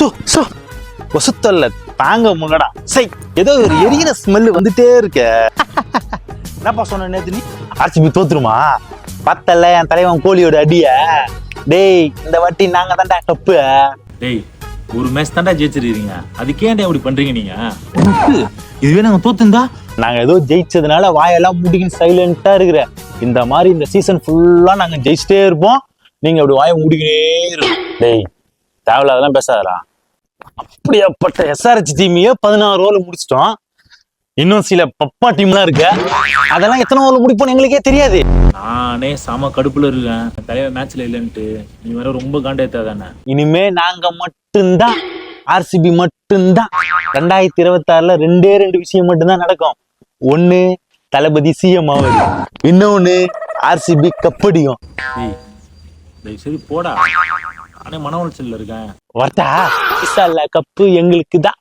So so வசுத்தல்ல தாங்க முன்னடா சை ஏதோ ஒரு எரியிற ஸ்மெல் வந்துட்டே இருக்க. என்னப்பா சொன்ன நேத்து நீ ஆர்சிபி தோத்துருமா? பத்தல என் தலைவன் கோலியோட அடிய. டேய் இந்த வாட்டி நாங்க தான்டா கப்பு. டேய் ஒரு மேட்ச் தான்டா ஜெயிச்சிருக்கீங்க, அதுக்கேன்டா இப்படி பண்றீங்க நீங்க? இதுவே நாங்க தோத்துந்தா நாங்க ஏதோ ஜெயிச்சதுனால வாயெல்லாம் முடிக்கின்னு சைலண்டா இருக்கிற. இந்த மாதிரி இந்த சீசன் ஃபுல்லா நாங்க ஜெயிச்சிட்டே இருப்போம், நீங்க அப்படி வாயை முடிக்கினே இருக்கும். டேய் தேவையில்லாதெல்லாம் பேசாதடா. அப்படியாப்பட்ட எஸ்ஆர்ஹெச் டீமையே 16 ஓவர்ல முடிச்சிட்டோம். இன்னும் சில பப்பா டீம்லாம் இருக்கு, அதெல்லாம் எத்தனை ஓவர்ல முடிப்போம்னு எங்களுக்கே தெரியாது. நானே செம கடுப்புல இருக்கேன், தலைவர் மேட்ச்ல இல்லைன்ட்டு. நீ வேற ரொம்ப காண்டேத்தாதானே. இனிமே நாங்க மட்டும்தான், ஆர்சிபி மட்டும்தான். 2026ல 2 விஷயம் மட்டும்தான் நடக்கும். ஒண்ணு தளபதி சிஎம் ஆகுது, இன்னொன்னு ஆர்சிபி கப்படியும். சரி போடா, நானே மன உளைச்சல்ல இருக்கேன். வரட்டா? கப்பு எங்களுக்கு தான்.